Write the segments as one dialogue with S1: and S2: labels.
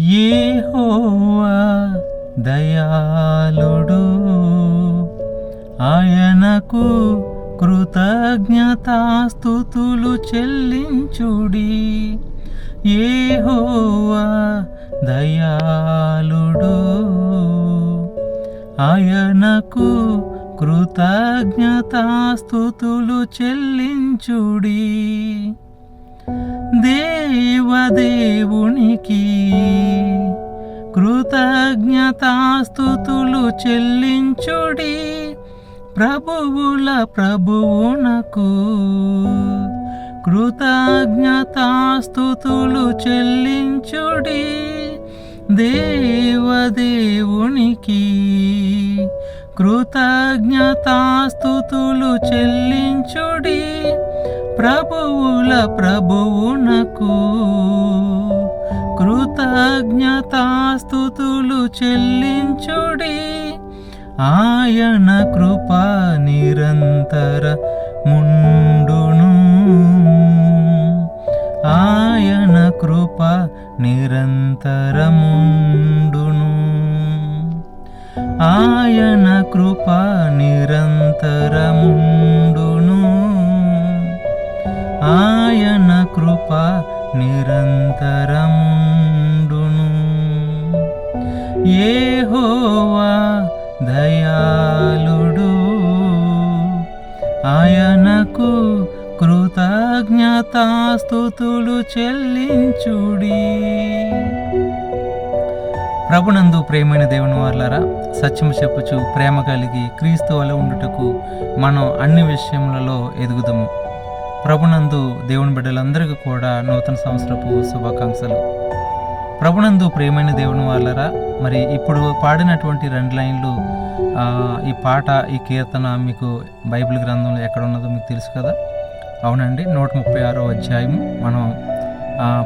S1: యెహోవా దయాళుడు, ఆయనకు కృతజ్ఞతాస్తుతులు చెల్లించుడి. యెహోవా దయాళుడు, ఆయనకు కృతజ్ఞతాస్తుతులు చెల్లించుడి. దేవదేవునికి కృతజ్ఞతాస్తుతులు చెల్లించుడి. ప్రభువుల ప్రభువునకు కృతజ్ఞతాస్తుతులు చెల్లించుడి. దేవదేవునికి కృతజ్ఞతాస్తుతులు చెల్లించుడి. ప్రభువుల ప్రభువునకు కృతజ్ఞతాస్తుతులు చెల్లించుడి. ఆయన కృప నిరంతరముండును, ఆయన కృప నిరంతరముండును, ఆయన కృప నిరంతరముండును, ఆయన కృప నిరంతరముండును. యెహోవా దయాళుడు, ఆయనకు కృతజ్ఞతాస్తుతులు చెల్లించుడి. ప్రభునందు ప్రేమైన దేవుని వారలారా, సత్యము చెప్పుచు ప్రేమ కలిగి క్రీస్తు వలె ఉండుటకు మనం అన్ని విషయములలో ఎదుగుదము. ప్రభునందు దేవుని బిడ్డలందరికీ కూడా నూతన సంవత్సరపు శుభాకాంక్షలు. ప్రభునందు ప్రేమైన దేవుని వారలారా, మరి ఇప్పుడు పాడినటువంటి 2 లైన్లు, ఈ పాట, ఈ కీర్తన మీకు బైబిల్ గ్రంథంలో ఎక్కడ ఉన్నదో మీకు తెలుసు కదా. అవునండి, 136వ అధ్యాయము. మనం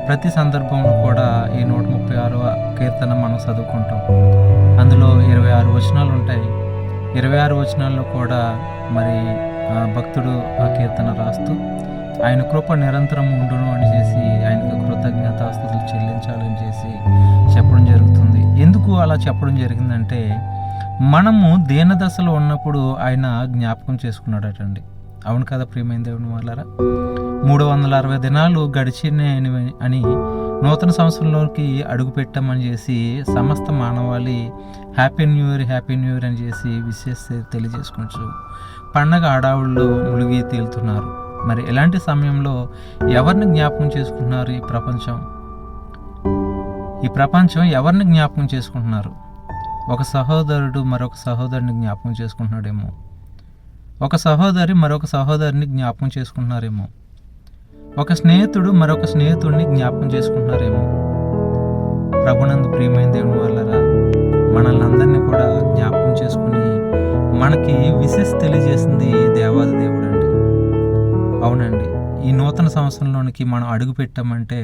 S1: ప్రతి సందర్భంలో కూడా ఈ 136వ కీర్తన మనం చదువుకుంటాం. అందులో 26 వచనాలు ఉంటాయి. 26 వచనాల్లో కూడా మరి భక్తుడు ఆ కీర్తన రాస్తూ ఆయన కృప నిరంతరం ఉండును అని చేసి ఆయనకు కృతజ్ఞతాస్తుతులు చెల్లించాలని చేసి చెప్పడం జరుగుతుంది. ఎందుకు అలా చెప్పడం జరిగిందంటే, మనము దీనదశలో ఉన్నప్పుడు ఆయన జ్ఞాపకం చేసుకున్నాడటండి. అవును కదా ప్రియమైన దేవుని వాళ్ళారా, 360 దినాలు గడిచినాయని అని నూతన సంవత్సరంలోకి అడుగు పెట్టామని చేసి సమస్త మానవాళి హ్యాపీ న్యూ ఇయర్ అని చేసి విశేష తెలియజేసుకుంటూ పండగ ఆడావుల్లో మునిగి తేలుతున్నారు. మరి ఇలాంటి సమయంలో ఎవరిని జ్ఞాపకం చేసుకుంటున్నారు? ఈ ప్రపంచం ఎవరిని జ్ఞాపకం చేసుకుంటున్నారు? ఒక సహోదరుడు మరొక సహోదరుని జ్ఞాపకం చేసుకుంటున్నాడేమో, ఒక సహోదరి మరొక సహోదరిని జ్ఞాపకం చేసుకుంటున్నారేమో, ఒక స్నేహితుడు మరొక స్నేహితుడిని జ్ఞాపకం చేసుకుంటున్నారేమో. ప్రభునందు ప్రియమైన దేవుని వాళ్ళరా, మనల్ని అందరినీ కూడా జ్ఞాపకం చేసుకుని మనకి విశేష తెలియజేసింది దేవాది దేవుడు అండి. అవునండి, ఈ నూతన సంవత్సరంలోనికి మనం అడుగు పెట్టామంటే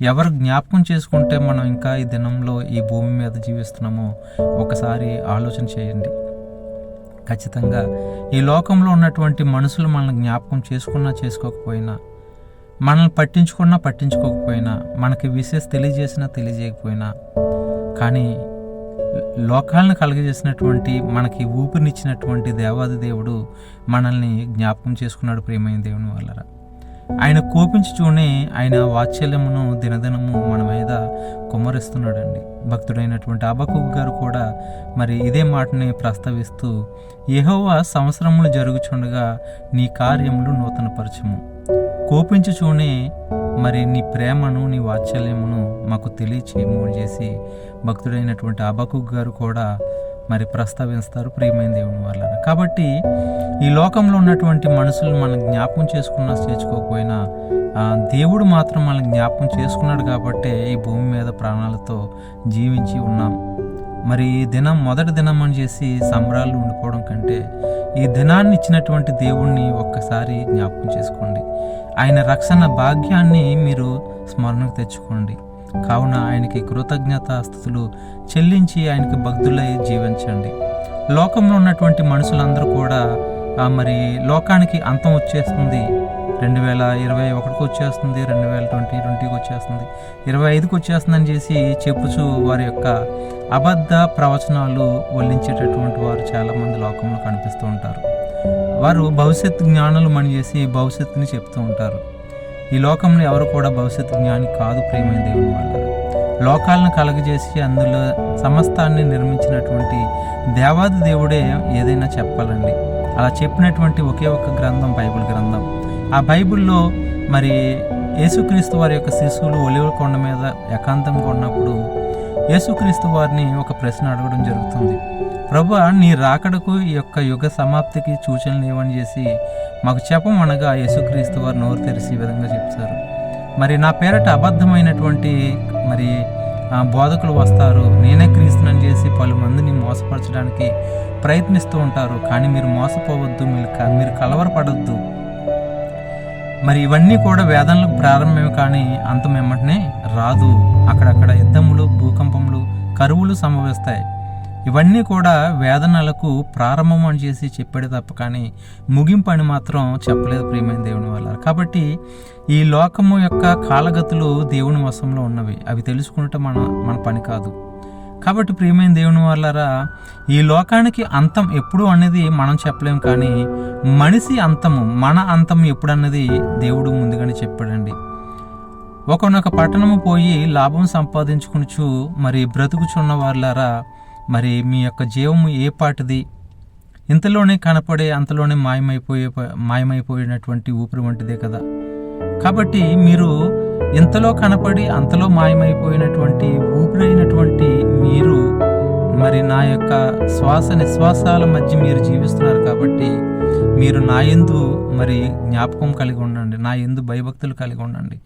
S1: ఎవరు జ్ఞాపకం చేసుకుంటే మనం ఇంకా ఈ దినంలో ఈ భూమి మీద జీవిస్తున్నామో ఒకసారి ఆలోచన చేయండి. ఖచ్చితంగా ఈ లోకంలో ఉన్నటువంటి మనుషులు మనల్ని జ్ఞాపకం చేసుకున్నా చేసుకోకపోయినా, మనల్ని పట్టించుకోకపోయినా, మనకి విశేష తెలియజేయకపోయినా, కానీ లోకాలను కలుగజేసినటువంటి మనకి ఊపిరినిచ్చినటువంటి దేవాది దేవుడు మనల్ని జ్ఞాపకం చేసుకున్నాడు. ప్రియమైన దేవుని వాళ్ళరా, ఆయన కోపించుచూనే ఆయన వాత్సల్యమును దినదినము మన మీద కుమ్మరిస్తున్నాడండి. భక్తుడైనటువంటి హబక్కూకు గారు కూడా మరి ఇదే మాటని ప్రస్తావిస్తూ, యెహోవా సంవత్సరములు జరుగుచుండగా నీ కార్యములు నూతనపరచుము, కోపించుచూనే మరి నీ ప్రేమను నీ వాత్సల్యమును మాకు తెలియచేయము అని చేసి భక్తుడైనటువంటి హబక్కూకు గారు కూడా మరి ప్రస్తావిస్తారు. ప్రియమైన దేవుని వాళ్ళ కాబట్టి ఈ లోకంలో ఉన్నటువంటి మనుషులు మనం జ్ఞాపకం చేసుకున్నా చేసుకోకపోయినా దేవుడు మాత్రం మనల్ని జ్ఞాపకం చేసుకున్నాడు కాబట్టే ఈ భూమి మీద ప్రాణాలతో జీవించి ఉన్నాం. మరి ఈ దినం మొదటి దినం అని చేసి సంబరాలు ఉండిపోవడం కంటే ఈ దినాన్ని ఇచ్చినటువంటి దేవుణ్ణి ఒక్కసారి జ్ఞాపకం చేసుకోండి. ఆయన రక్షణ భాగ్యాన్ని మీరు స్మరణకు తెచ్చుకోండి. కావున ఆయనకి కృతజ్ఞతాస్తుతులు చెల్లించి ఆయనకి భక్తులై జీవించండి. లోకంలో ఉన్నటువంటి మనుషులందరూ కూడా మరి లోకానికి అంతం వచ్చేస్తుంది, 2021కి వచ్చేస్తుంది, 2020కి వచ్చేస్తుంది, 25కి వచ్చేస్తుందని చేసి చెప్పుచూ వారి యొక్క అబద్ధ ప్రవచనాలు వల్లించేటటువంటి వారు చాలామంది లోకంలో కనిపిస్తూ ఉంటారు. వారు భవిష్యత్తు జ్ఞానులు అని చేసి భవిష్యత్తుని చెప్తూ ఉంటారు. ఈ లోకంలో ఎవరు కూడా భవిష్యత్తు జ్ఞాని కాదు ప్రియమైన దేవుని వల్ల. లోకాలను కలగజేసి అందులో సమస్తాన్ని నిర్మించినటువంటి దేవాది దేవుడే ఏదైనా చెప్పాలండి. అలా చెప్పినటువంటి ఒకే ఒక్క గ్రంథం బైబిల్ గ్రంథం. ఆ బైబిల్లో మరి యేసుక్రీస్తు వారి యొక్క శిశువులు ఒలివ కొండ మీద ఏకాంతంగా ఉన్నప్పుడు యేసుక్రీస్తు వారిని ఒక ప్రశ్న అడగడం జరుగుతుంది. ప్రభువా, నీ రాకడకు ఈ యొక్క యుగ సమాప్తికి సూచనలు ఏమని చేసి మాకు చెప్పమనగా యేసుక్రీస్తు వారు నోరు తెరిచి ఈ విధంగా చెప్తారు. మరి నా పేరట అబద్ధమైనటువంటి మరి బోధకులు వస్తారు, నేనే క్రీస్తునని చేసి పలు మందిని మోసపరచడానికి ప్రయత్నిస్తూ ఉంటారు. కానీ మీరు మోసపోవద్దు, మీరు కలవరపడద్దు. మరి ఇవన్నీ కూడా వేదనలకు ప్రారంభమే కానీ అంతం వెంటనే రాదు. అక్కడక్కడ యుద్ధములు, భూకంపములు, కరువులు సంభవిస్తాయి. ఇవన్నీ కూడా వేదనలకు ప్రారంభం అని చేసి చెప్పాడు తప్ప కానీ ముగింపు అని మాత్రం చెప్పలేదు ప్రియమైన దేవుని వల్ల. కాబట్టి ఈ లోకము యొక్క కాలగతులు దేవుని వశంలో ఉన్నవి, అవి తెలుసుకుంటే మన పని కాదు. కాబట్టి ప్రియమైన దేవుని వల్లరా, ఈ లోకానికి అంతం ఎప్పుడు అనేది మనం చెప్పలేం, కానీ మనిషి అంతము, మన అంతం ఎప్పుడు అన్నది దేవుడు ముందుగానే చెప్పాడండి. ఒకనొక పట్టణము పోయి లాభం సంపాదించుకునిచు మరి బ్రతుకుచున్న వాళ్ళారా, మరి మీ యొక్క జీవము ఏ పాటిది? ఇంతలోనే కనపడే అంతలోనే మాయమైపోయినటువంటి ఊపిరి వంటిదే కదా. కాబట్టి మీరు ఇంతలో కనపడి అంతలో మాయమైపోయినటువంటి ఊపిరైనటువంటి మీరు మరి నా యొక్క శ్వాస నిశ్వాసాల మధ్య మీరు జీవిస్తున్నారు. కాబట్టి మీరు నా యందు మరి జ్ఞాపకం కలిగి ఉండండి, నా యందు భయభక్తులు కలిగి ఉండండి,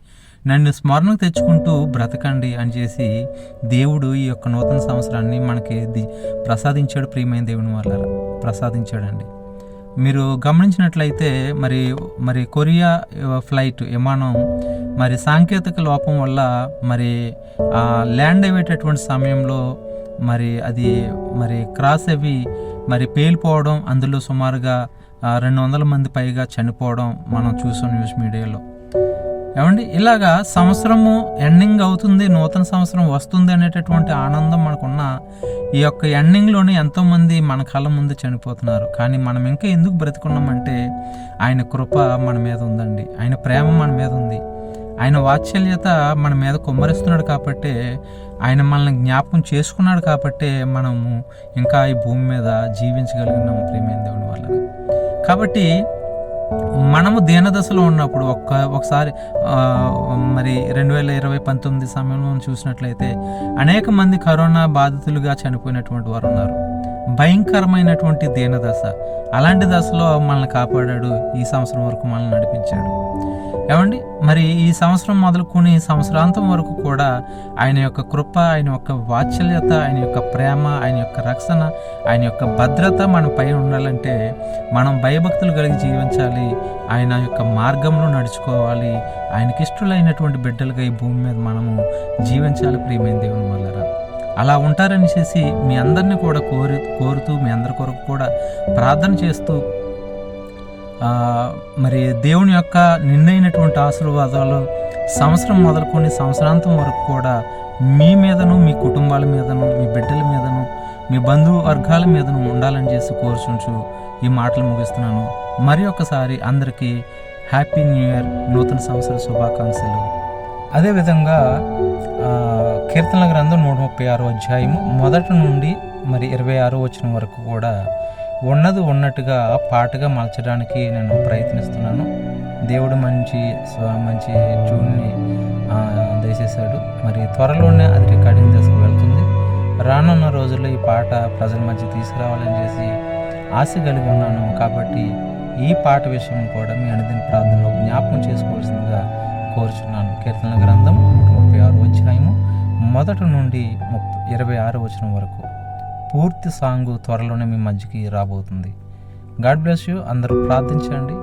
S1: నన్ను స్మరణకు తెచ్చుకుంటూ బ్రతకండి అని చేసి దేవుడు ఈ యొక్క నూతన సంవత్సరాన్ని మనకి ప్రసాదించాడు. ప్రియమైన దేవుని వల్ల ప్రసాదించాడండి. మీరు గమనించినట్లయితే మరి కొరియా ఫ్లైట్ విమానం మరి సాంకేతిక లోపం వల్ల మరి ల్యాండ్ అయ్యేటటువంటి సమయంలో మరి అది మరి క్రాస్ అవి మరి పేలిపోవడం, అందులో సుమారుగా 200 మంది పైగా చనిపోవడం మనం చూసాం న్యూస్ మీడియాలో. ఏమండి, ఇలాగా సంవత్సరము ఎండింగ్ అవుతుంది, నూతన సంవత్సరం వస్తుంది అనేటటువంటి ఆనందం మనకున్న ఈ యొక్క ఎండింగ్లోనే ఎంతోమంది మన కళ్ళ ముందు చనిపోతున్నారు. కానీ మనం ఇంకా ఎందుకు బ్రతుకున్నామంటే ఆయన కృప మన మీద ఉందండి, ఆయన ప్రేమ మన మీద ఉంది, ఆయన వాత్సల్యత మన మీద కుమ్మరిస్తున్నాడు. కాబట్టి ఆయన మనల్ని జ్ఞాపకం చేసుకున్నాడు. కాబట్టి మనము ఇంకా ఈ భూమి మీద జీవించగలిగినాము ప్రియమైన దేవుని వల్ల. కాబట్టి మనము దీనదశలో ఉన్నప్పుడు ఒకసారి మరి 2019 సమయంలో చూసినట్లయితే అనేక మంది కరోనా బాధితులుగా చనిపోయినటువంటి వారు ఉన్నారు. భయంకరమైనటువంటి దీనదశ. అలాంటి దశలో మనల్ని కాపాడాడు, ఈ సంవత్సరం వరకు మనల్ని నడిపించాడు. ఏమండి, మరి ఈ సంవత్సరం మొదలుకొని సంవత్సరాంతం వరకు కూడా ఆయన యొక్క కృప, ఆయన యొక్క వాత్సల్యత, ఆయన యొక్క ప్రేమ, ఆయన యొక్క రక్షణ, ఆయన యొక్క భద్రత మన పై ఉండాలంటే మనం భయభక్తులు కలిగి జీవించాలి, ఆయన యొక్క మార్గంలో నడుచుకోవాలి, ఆయనకి ఇష్టలైనటువంటి బిడ్డలుగా ఈ భూమి మీద మనము జీవించాలి ప్రియమైన దేవుని వల్ల. అలా ఉంటారని చేసి మీ అందరినీ కూడా కోరుతూ మీ అందరి కొరకు కూడా ప్రార్థన చేస్తూ మరి దేవుని యొక్క నిండైనటువంటి ఆశీర్వాదాలు సంవత్సరం మొదలుకొని సంవత్సరాంతం వరకు కూడా మీ మీదను, మీ కుటుంబాల మీదను, మీ బిడ్డల మీదను, మీ బంధువు వర్గాల మీదను ఉండాలని చేసి కోరుచుంచు ఈ మాటలు ముగిస్తున్నాను. మరి ఒక్కసారి అందరికీ హ్యాపీ న్యూ ఇయర్, నూతన సంవత్సర శుభాకాంక్షలు. అదేవిధంగా కీర్తనల గ్రంథం 136 అధ్యాయము 1 నుండి మరి 26 వచనం వరకు కూడా ఉన్నట్టుగా పాటగా మలచడానికి నేను ప్రయత్నిస్తున్నాను. దేవుడు మంచి ట్యూన్ని దయచేశాడు. మరి త్వరలోనే అది రికార్డింగ్ దశకు వెళ్తుంది. రానున్న రోజుల్లో ఈ పాట ప్రజల మధ్య తీసుకురావాలని చేసి ఆశ కలిగి ఉన్నాను. కాబట్టి ఈ పాట విషయం కూడా మీ అనుదిన ప్రార్థనలో జ్ఞాపకం చేసుకోవాల్సిందిగా కోరుచున్నాను. కీర్తనల గ్రంథం 136 అధ్యాయము 1 నుండి 26 వచనం వరకు పూర్తి సాంగు త్వరలోనే మీ మధ్యకి రాబోతుంది. God bless you. అందరూ ప్రార్థించండి.